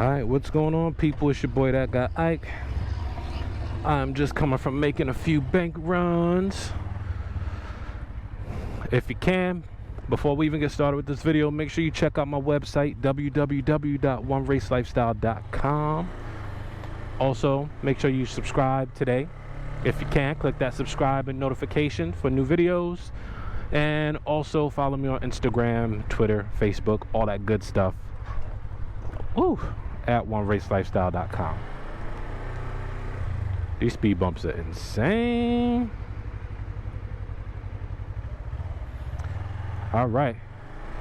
Alright, what's going on, people? It's your boy That Guy Ike. I'm just coming from making a few bank runs. If you can, before we even get started with this video, make sure you check out my website, www.oneracelifestyle.com. Also, make sure you subscribe today. If you can, click that subscribe and notification for new videos. And also follow me on Instagram, Twitter, Facebook, all that good stuff. Woo! At oneracelifestyle.com. These speed bumps are insane. All right.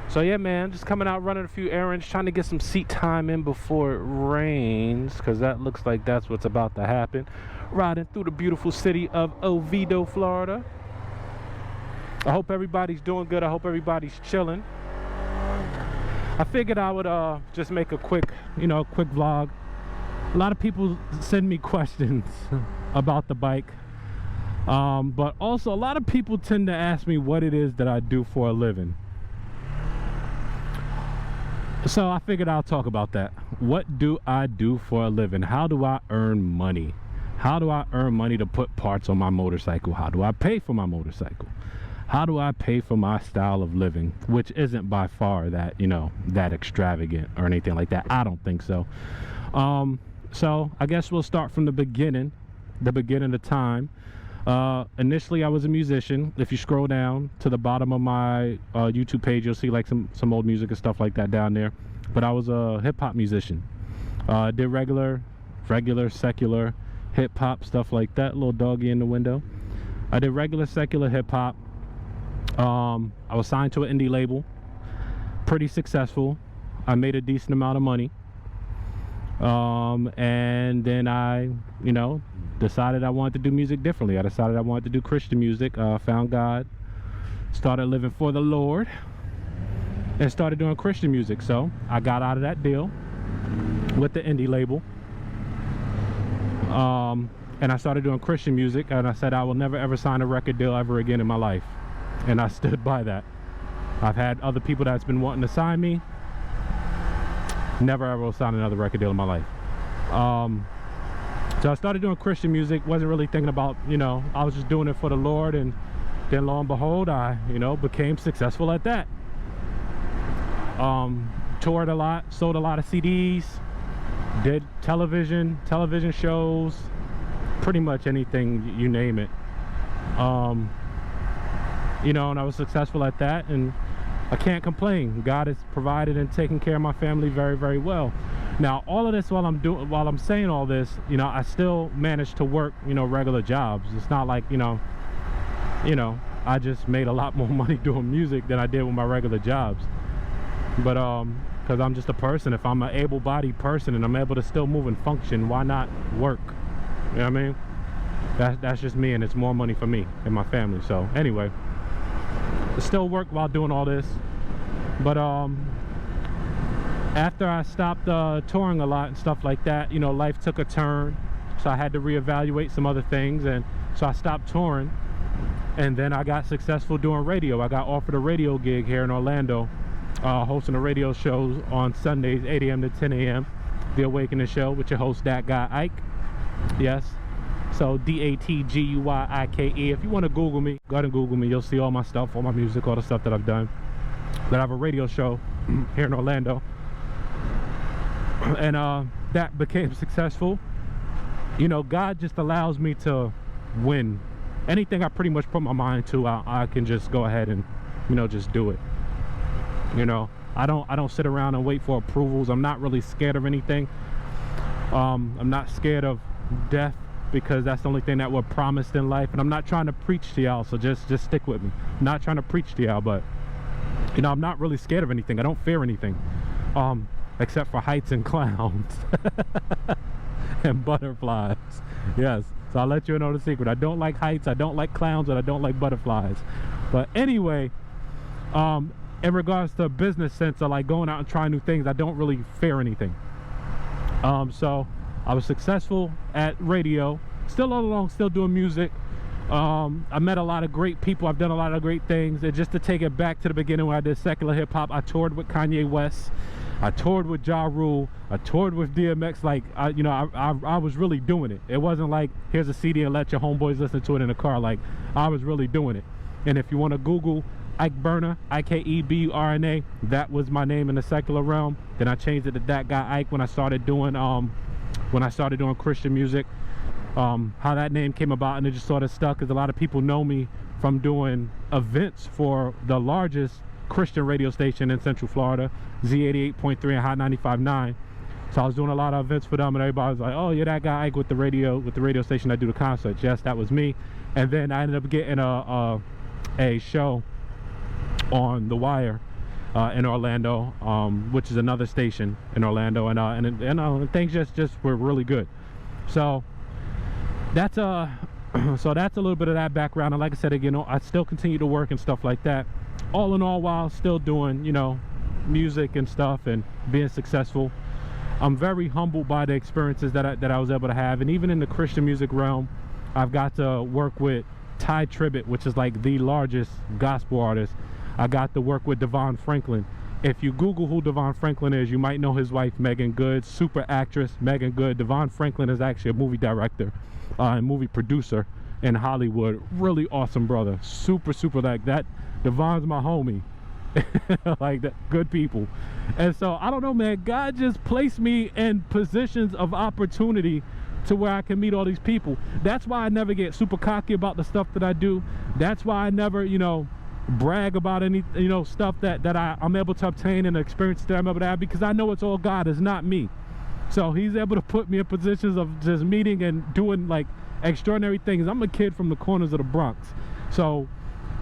So yeah, man, just coming out running a few errands, trying to get some seat time in before it rains, because that looks like that's what's about to happen. Riding through the beautiful city of Oviedo, Florida. I hope everybody's doing good. I hope everybody's chilling. I figured I would just make a quick vlog. A lot of people send me questions about the bike, but also a lot of people tend to ask me what it is that I do for a living. So I figured I'll talk about that. What do I do for a living? How do I earn money? How do I earn money to put parts on my motorcycle? How do I pay for my motorcycle? How do I pay for my style of living, which isn't by far that, that extravagant or anything like that. I don't think so. So I guess we'll start from the beginning of time. Initially, I was a musician. If you scroll down to the bottom of my YouTube page, you'll see like some old music and stuff like that down there. But I was a hip-hop musician. Did regular, secular hip-hop, stuff like that. Little doggy in the window. I did regular, secular hip-hop. I was signed to an indie label. Pretty successful. I made a decent amount of money. And then I, decided I wanted to do music differently. I decided I wanted to do Christian music. Found God. Started living for the Lord. And started doing Christian music. So I got out of that deal with the indie label. And I started doing Christian music. And I said I will never ever sign a record deal ever again in my life. And I stood by that. I've had other people that's been wanting to sign me. Never ever will sign another record deal in my life. So I started doing Christian music. Wasn't really thinking about, I was just doing it for the Lord. And then lo and behold, I, became successful at that. Toured a lot, sold a lot of CDs, did television shows, pretty much anything, you name it. And I was successful at that, and I can't complain. God has provided and taken care of my family very, very well. Now, all of this while I'm saying all this, I still managed to work, regular jobs. It's not like, I just made a lot more money doing music than I did with my regular jobs. But because I'm just a person, if I'm an able-bodied person and I'm able to still move and function, why not work? You know what I mean? That's just me, and it's more money for me and my family. So anyway, still work while doing all this. But after I stopped touring a lot and stuff like that, life took a turn, so I had to reevaluate some other things, and so I stopped touring. And then I got successful doing radio. I got offered a radio gig here in Orlando, hosting a radio show on Sundays, 8 a.m. to 10 a.m. The Awakening Show with your host, That Guy Ike. Yes. So DATGUYIKE. If you want to Google me, go ahead and Google me. You'll see all my stuff, all my music, all the stuff that I've done. But I have a radio show here in Orlando, and that became successful. God just allows me to win. Anything I pretty much put my mind to, I can just go ahead and just do it. I don't sit around and wait for approvals. I'm not really scared of anything. I'm not scared of death, because that's the only thing that we're promised in life. And I'm not trying to preach to y'all, so just stick with me. I'm not trying to preach to y'all, but I'm not really scared of anything. I don't fear anything, except for heights and clowns and butterflies. Yes, so I'll let you know the secret. I don't like heights, I don't like clowns, and I don't like butterflies. But anyway, in regards to business sense of like going out and trying new things, I don't really fear anything. So I was successful at radio, still all along, still doing music. I met a lot of great people. I've done a lot of great things. And just to take it back to the beginning when I did secular hip hop, I toured with Kanye West. I toured with Ja Rule. I toured with DMX. Like, I was really doing it. It wasn't like, here's a CD and let your homeboys listen to it in the car. Like, I was really doing it. And if you want to Google Ike Berna, IKEBRNA, that was my name in the secular realm. Then I changed it to That Guy Ike when I started doing Christian music. How that name came about, and it just sort of stuck, because a lot of people know me from doing events for the largest Christian radio station in Central Florida, Z88.3 and Hot 95.9. So I was doing a lot of events for them, and everybody was like, "Oh, you're that guy Ike with the radio station that do the concerts." Yes, that was me. And then I ended up getting a show on The Wire in Orlando, which is another station in Orlando, and things just were really good. So that's so that's a little bit of that background. And like I said again, I still continue to work and stuff like that, all in all, while still doing, you know, music and stuff and being successful. I'm very humbled by the experiences that I was able to have. And even in the Christian music realm, I've got to work with Ty Tribbett, which is like the largest gospel artist. I got to work with Devon Franklin. If you Google who Devon Franklin is, you might know his wife, Megan Good, super actress Megan Good. Devon Franklin is actually a movie director and movie producer in Hollywood. Really awesome brother. Super like that. Devon's my homie. Like that, good people. And so I don't know, man, God just placed me in positions of opportunity to where I can meet all these people. That's why I never get super cocky about the stuff that I do. That's why I never, you know, brag about any, you know, stuff that I'm able to obtain and the experience that I'm able to have, because I know it's all God, it's not me. So he's able to put me in positions of just meeting and doing like extraordinary things. I'm a kid from the corners of the Bronx. So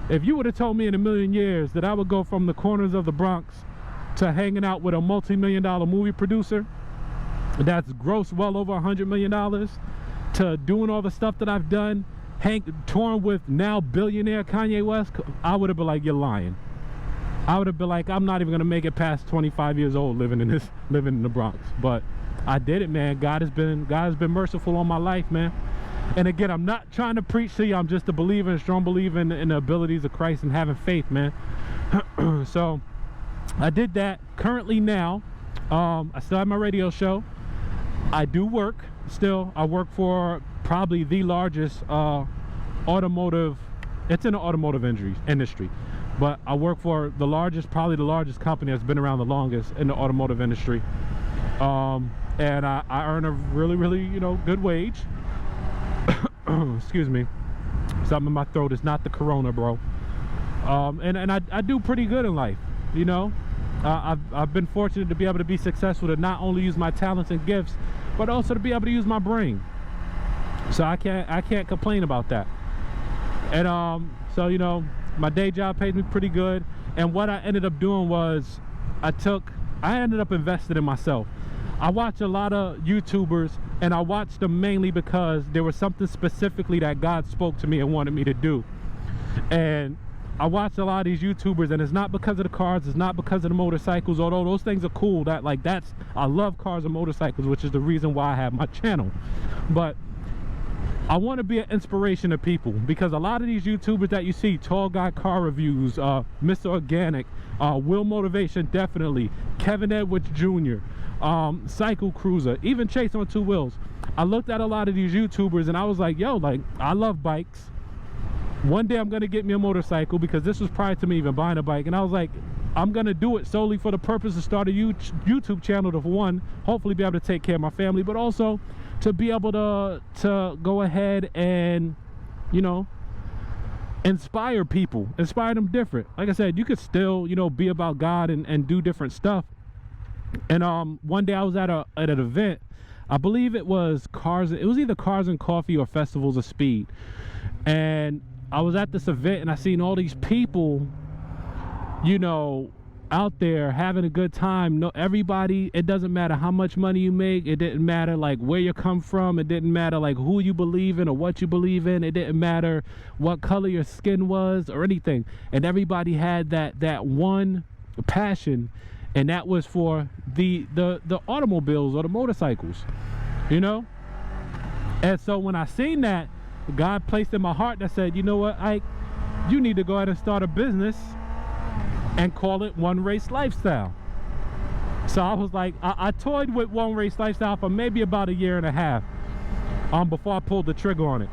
if you would have told me in a million years that I would go from the corners of the Bronx to hanging out with a multi-million-dollar movie producer that's grossed well over $100 million, to doing all the stuff that I've done, touring with now billionaire Kanye West, I would have been like, you're lying. I would have been like, I'm not even gonna make it past 25 years old living in the Bronx. But I did it, man. God has been merciful on my life, man. And again, I'm not trying to preach to you. I'm just a believer, a strong believer in the abilities of Christ and having faith, man. So I did that. Currently now, I still have my radio show. I do work still. I work for probably the largest automotive, it's in the automotive industry, but I work for probably the largest company that's been around the longest in the automotive industry. And I earn a really, you know, good wage. Excuse me, something in my throat. Is not the corona, bro. And I do pretty good in life, you know. I've been fortunate to be able to be successful, to not only use my talents and gifts, but also to be able to use my brain. So I can't complain about that. And so, you know, my day job pays me pretty good. And what I ended up doing was I ended up investing in myself. I watch a lot of YouTubers, and I watch them mainly because there was something specifically that God spoke to me and wanted me to do. And I watch a lot of these YouTubers, and it's not because of the cars, it's not because of the motorcycles, although those things are cool. I love cars and motorcycles, which is the reason why I have my channel. But I want to be an inspiration to people, because a lot of these YouTubers that you see, Tall Guy Car Reviews, Mr. Organic, Will Motivation, definitely, Kevin Edwards Jr., Cycle Cruiser, even Chase on Two Wheels. I looked at a lot of these YouTubers and I was like, yo, like, I love bikes. One day I'm gonna get me a motorcycle, because this was prior to me even buying a bike, and I was like, I'm gonna do it solely for the purpose of start a YouTube channel to, for one, hopefully be able to take care of my family, but also to be able to go ahead and, you know, inspire people, inspire them different. Like I said, you could still, you know, be about God and do different stuff. And one day I was at an event. I believe it was either Cars and Coffee or Festivals of Speed. And I was at this event and I seen all these people, you know, out there having a good time. No, everybody, it doesn't matter how much money you make, it didn't matter like where you come from, it didn't matter like who you believe in or what you believe in, it didn't matter what color your skin was or anything. And everybody had that one passion, and that was for the automobiles or the motorcycles, you know. And so when I seen that, God placed in my heart that said, you know what, Ike, you need to go ahead and start a business and call it One Race Lifestyle. So I was like, I toyed with One Race Lifestyle for maybe about 1.5 years before I pulled the trigger on it.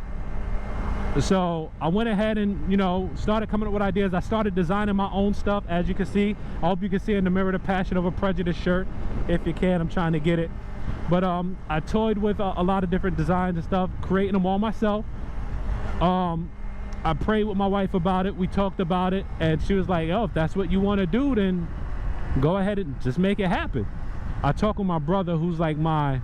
So I went ahead and, you know, started coming up with ideas. I started designing my own stuff, as you can see. I hope you can see in the mirror the Passion Over Prejudice shirt. If you can, I'm trying to get it. But I toyed with a lot of different designs and stuff, creating them all myself. I prayed with my wife about it. We talked about it, and she was like, oh, if that's what you want to do, then go ahead and just make it happen. I talked with my brother, who's like my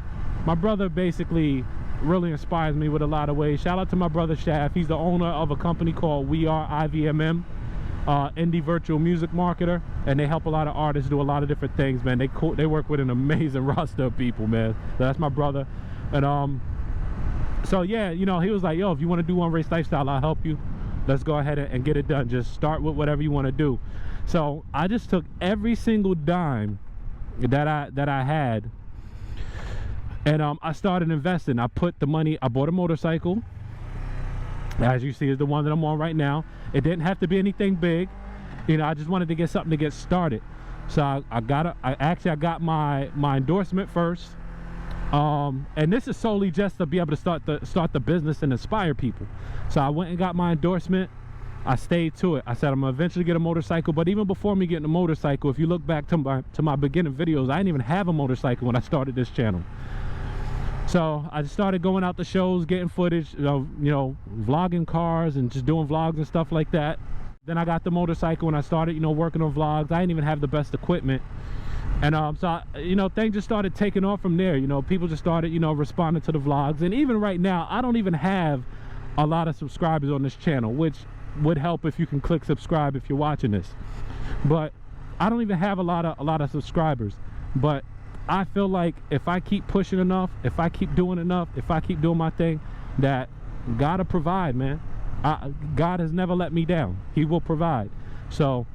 brother basically really inspires me with a lot of ways. Shout out to my brother Shaft. He's the owner of a company called We Are IVMM, indie virtual music marketer, and they help a lot of artists do a lot of different things, man. They work with an amazing roster of people, man. So that's my brother. And so yeah, you know, he was like, yo, if you want to do One Race Lifestyle, I'll help you. Let's go ahead and get it done. Just start with whatever you want to do. So I just took every single dime that I had, and I started investing. I put the money, I bought a motorcycle, as you see is the one that I'm on right now. It didn't have to be anything big, you know. I just wanted to get something to get started. So I got my endorsement first, and this is solely just to be able to start the business and inspire people. So I went and got my endorsement. I stayed to it. I said I'm gonna eventually get a motorcycle. But even before me getting a motorcycle, if you look back to my beginning videos, I didn't even have a motorcycle when I started this channel. So I just started going out to shows, getting footage of, you know, vlogging cars and just doing vlogs and stuff like that. Then I got the motorcycle and I started, you know, working on vlogs. I didn't even have the best equipment. And you know, things just started taking off from there. You know, people just started, you know, responding to the vlogs. And even right now, I don't even have a lot of subscribers on this channel, which would help if you can click subscribe if you're watching this. But I don't even have a lot of subscribers. But I feel like if I keep pushing enough, if I keep doing enough, if I keep doing my thing, that God will provide, man. God has never let me down. He will provide. So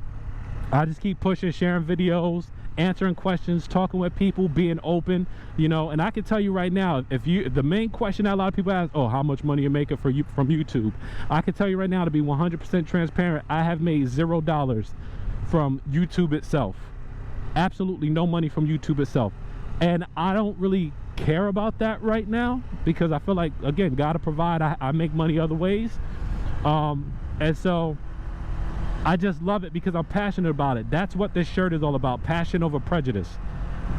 I just keep pushing, sharing videos, answering questions, talking with people, being open, you know. And I can tell you right now, the main question that a lot of people ask, oh, how much money you making from YouTube? I can tell you right now, to be 100% transparent, I have made $0 from YouTube itself. Absolutely no money from YouTube itself. And I don't really care about that right now, because I feel like, again, gotta provide. I make money other ways. And so I just love it because I'm passionate about it. That's what this shirt is all about, Passion Over Prejudice,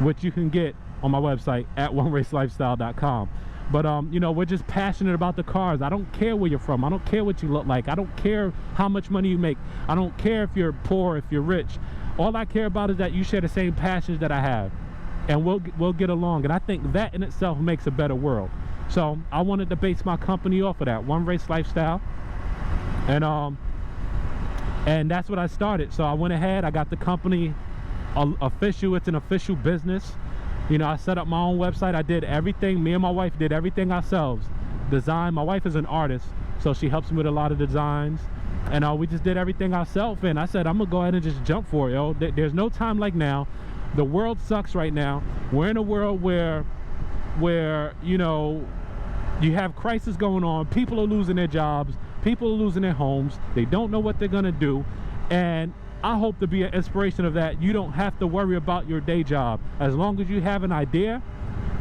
which you can get on my website at oneracelifestyle.com. But you know, we're just passionate about the cars. I don't care where you're from. I don't care what you look like. I don't care how much money you make. I don't care if you're poor, if you're rich. All I care about is that you share the same passions that I have, and we'll get along. And I think that in itself makes a better world. So I wanted to base my company off of that, One Race Lifestyle, and that's what I started. So I went ahead, I got the company official. It's an official business. You know, I set up my own website. I did everything. Me and my wife did everything ourselves. Design. My wife is an artist, so she helps me with a lot of designs. And we just did everything ourselves. And I said, I'm gonna go ahead and just jump for it, yo. There's no time like now. The world sucks right now. We're in a world where you know, you have crisis going on. People are losing their jobs. People are losing their homes. They don't know what they're gonna do. And I hope to be an inspiration of that. You don't have to worry about your day job. As long as you have an idea,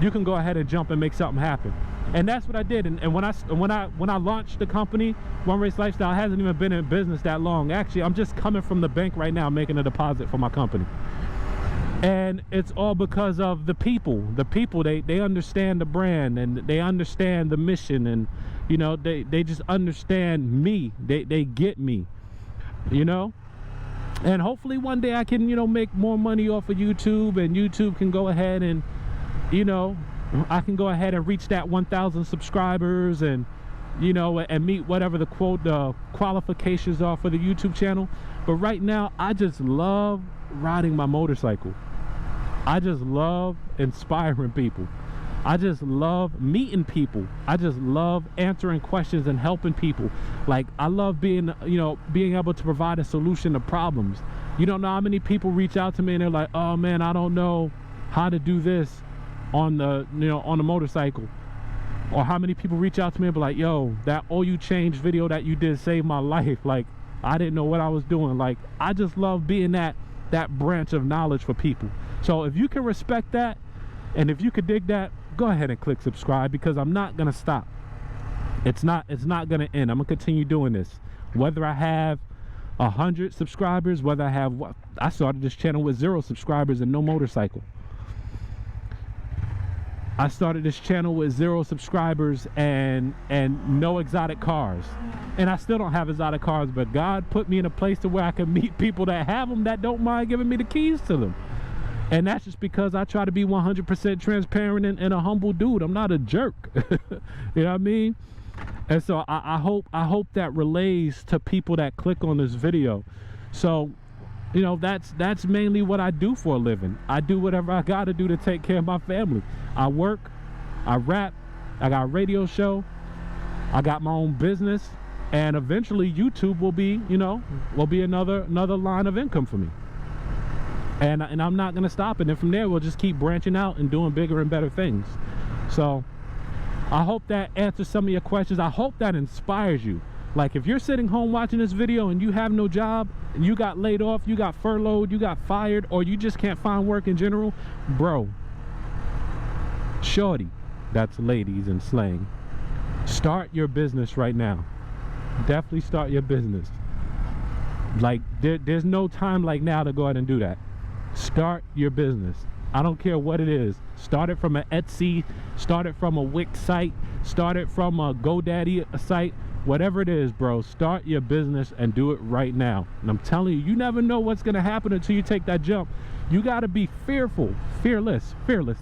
you can go ahead and jump and make something happen. And that's what I did. And when I launched the company, One Race Lifestyle, hasn't even been in business that long. Actually, I'm just coming from the bank right now making a deposit for my company. And it's all because of the people. The people, they understand the brand, and they understand the mission, and you know, they just understand me. They get me, you know. And hopefully one day I can, you know, make more money off of YouTube, and YouTube can go ahead and, you know, I can go ahead and reach that 1,000 subscribers, and you know, and meet whatever the qualifications are for the YouTube channel. But right now, I just love riding my motorcycle. I just love inspiring people. I just love meeting people. I just love answering questions and helping people. Like, I love being, you know, being able to provide a solution to problems. You don't know how many people reach out to me and they're like, oh man, I don't know how to do this on the, you know, on the motorcycle. Or how many people reach out to me and be like, yo, that oil you change video that you did saved my life. Like, I didn't know what I was doing. Like, I just love being that that branch of knowledge for people. So if you can respect that, and if you could dig that, go ahead and click subscribe, because I'm not gonna stop. It's not gonna end. I'm gonna continue doing this, whether I have 100 subscribers, whether I have what. I started this channel with 0 subscribers and no motorcycle. I started this channel with 0 subscribers and no exotic cars, and I still don't have exotic cars, but God put me in a place to where I can meet people that have them, that don't mind giving me the keys to them. And that's just because I try to be 100% transparent and a humble dude. I'm not a jerk. You know what I mean? And so I hope that relays to people that click on this video. So, you know, that's mainly what I do for a living. I do whatever I gotta do to take care of my family. I work, I rap, I got a radio show, I got my own business, and eventually YouTube will be, you know, another line of income for me. And I'm not gonna stop it. And from there, we'll just keep branching out and doing bigger and better things. So I hope that answers some of your questions. I hope that inspires you. Like, if you're sitting home watching this video and you have no job, and you got laid off, you got furloughed, you got fired, or you just can't find work in general, bro, shorty, that's ladies in slang, start your business right now. Definitely start your business. Like, there's no time like now to go ahead and do that. Start your business. I don't care what it is. Start it from an Etsy, start it from a Wix site, start it from a GoDaddy site, whatever it is, bro. Start your business and do it right now. And I'm telling you, you never know what's gonna happen until you take that jump. You gotta be fearless.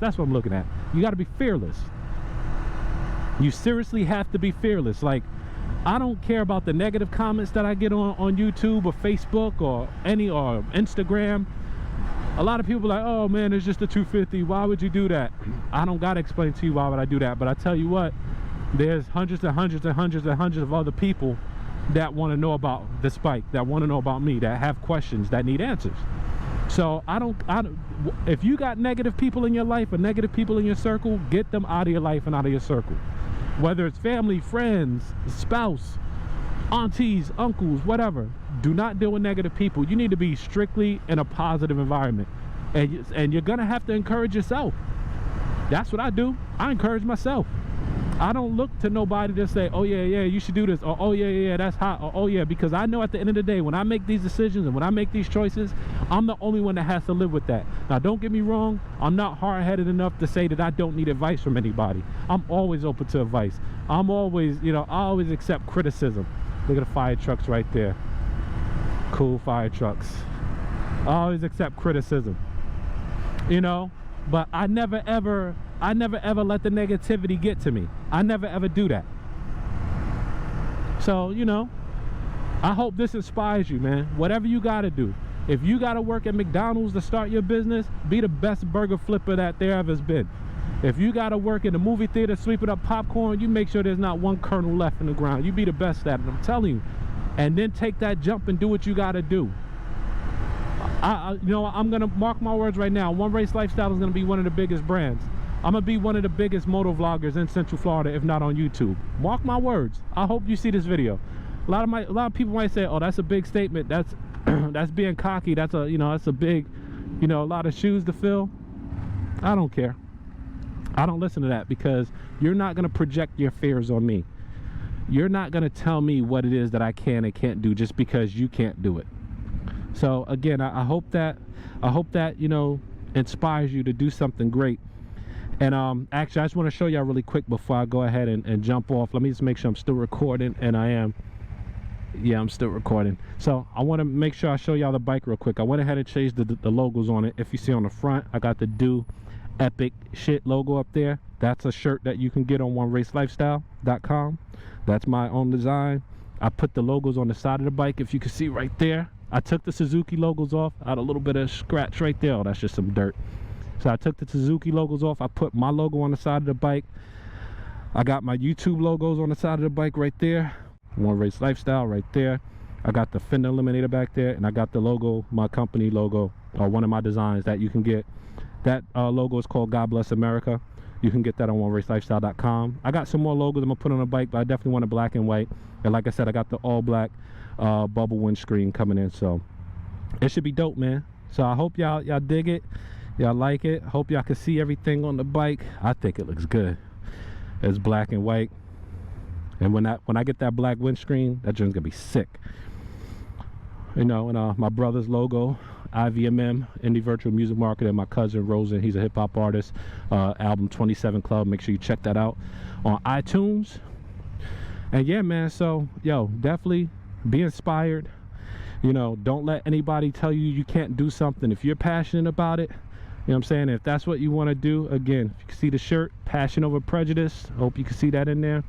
That's what I'm looking at. You gotta be fearless. You seriously have to be fearless. Like, I don't care about the negative comments that I get on YouTube or Facebook or Instagram. A lot of people are like, oh man, it's just a 250. Why would you do that? I don't gotta explain to you why would I do that, but I tell you what, there's hundreds and hundreds and hundreds and hundreds of other people that want to know about this bike, that want to know about me, that have questions, that need answers. So if you got negative people in your life or negative people in your circle, get them out of your life and out of your circle. Whether it's family, friends, spouse, aunties, uncles, whatever. Do not deal with negative people. You need to be strictly in a positive environment, and you're gonna have to encourage yourself. That's what I do. I encourage myself. I don't look to nobody to say, oh yeah, you should do this, or oh yeah, that's hot, or oh yeah, because I know at the end of the day, when I make these decisions and when I make these choices, I'm the only one that has to live with that. Now, don't get me wrong, I'm not hard-headed enough to say that I don't need advice from anybody. I'm always open to advice. I'm always, you know, I always accept criticism. Look at the fire trucks right there. Cool fire trucks. I always accept criticism, you know, but I never ever let the negativity get to me. I never ever do that. So, you know, I hope this inspires you, man. Whatever you gotta do. If you gotta work at McDonald's to start your business, be the best burger flipper that there ever's been. If you gotta work in the movie theater sweeping up popcorn, you make sure there's not one kernel left in the ground. You be the best at it, I'm telling you. And then take that jump and do what you gotta do. You know, I'm gonna mark my words right now. One Race Lifestyle is gonna be one of the biggest brands. I'm gonna be one of the biggest moto vloggers in Central Florida, if not on YouTube. Mark my words. I hope you see this video. A lot of people might say, oh, that's a big statement. That's that's being cocky. That's a, you know, that's a big, you know, a lot of shoes to fill. I don't care. I don't listen to that, because you're not gonna project your fears on me. You're not gonna tell me what it is that I can and can't do just because you can't do it. So again, I hope that you know, inspires you to do something great. And actually, I just want to show y'all really quick before I go ahead and jump off. Let me just make sure I'm still recording, and I am. Yeah, I'm still recording. So I want to make sure I show y'all the bike real quick. I went ahead and changed the logos on it. If you see on the front, I got the Do Epic Shit logo up there. That's a shirt that you can get on OneRaceLifestyle.com. That's my own design. I put the logos on the side of the bike, if you can see right there. I took the Suzuki logos off. I had a little bit of scratch right there. Oh, that's just some dirt. So I took the Suzuki logos off. I put my logo on the side of the bike. I got my YouTube logos on the side of the bike right there. One Race Lifestyle right there. I got the fender eliminator back there, and I got the logo, my company logo, or one of my designs that you can get. That logo is called God Bless America. You can get that on OneRaceLifestyle.com. I got some more logos I'm gonna put on the bike, but I definitely want it black and white. And like I said, I got the all black bubble windscreen coming in, so it should be dope, man. So I hope y'all dig it, y'all like it. Hope y'all can see everything on the bike. I think it looks good. It's black and white, and when I get that black windscreen, that joint's gonna be sick. You know, and my brother's logo, IVMM, Indie Virtual Music Market, and my cousin Rosen, he's a hip-hop artist, album 27 Club. Make sure you check that out on iTunes. And yeah, man, so yo, definitely be inspired. You know, don't let anybody tell you you can't do something. If you're passionate about it, you know what I'm saying, if that's what you want to do, again, if you can see the shirt, Passion Over Prejudice, hope you can see that in there.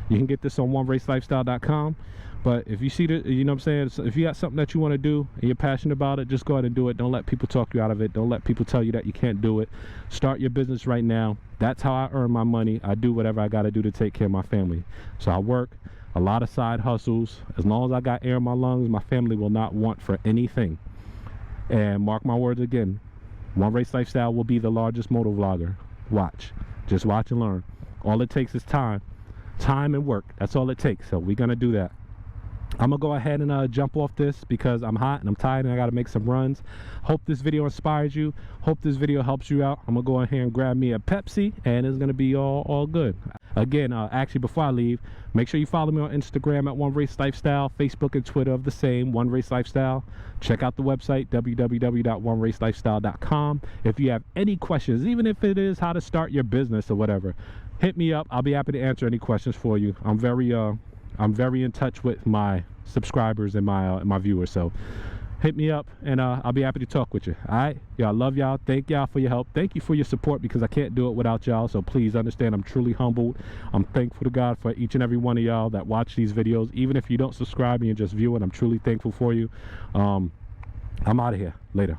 You can get this on OneRaceLifestyle.com. But if you see the, you know what I'm saying, if you got something that you want to do and you're passionate about it, just go ahead and do it. Don't let people talk you out of it. Don't let people tell you that you can't do it. Start your business right now. That's how I earn my money. I do whatever I got to do to take care of my family. So I work a lot of side hustles. As long as I got air in my lungs, my family will not want for anything. And mark my words again, One Race Lifestyle will be the largest moto vlogger. Watch. Just watch and learn. All it takes is time and work. That's all it takes. So we're going to do that. I'm gonna go ahead and jump off this because I'm hot and I'm tired and I gotta make some runs. Hope this video inspires you. Hope this video helps you out. I'm gonna go ahead and grab me a Pepsi and it's gonna be all good. Again, actually before I leave, make sure you follow me on Instagram at One Race Lifestyle, Facebook and Twitter of the same, One Race Lifestyle. Check out the website, www.oneраcelifestyle.com. If you have any questions, even if it is how to start your business or whatever, hit me up. I'll be happy to answer any questions for you. I'm very in touch with my subscribers and my viewers, so hit me up and I'll be happy to talk with you. All right, y'all, love y'all. Thank y'all for your help. Thank you for your support, because I can't do it without y'all. So please understand, I'm truly humbled. I'm thankful to God for each and every one of y'all that watch these videos. Even if you don't subscribe and you're just viewing, I'm truly thankful for you. I'm out of here. Later.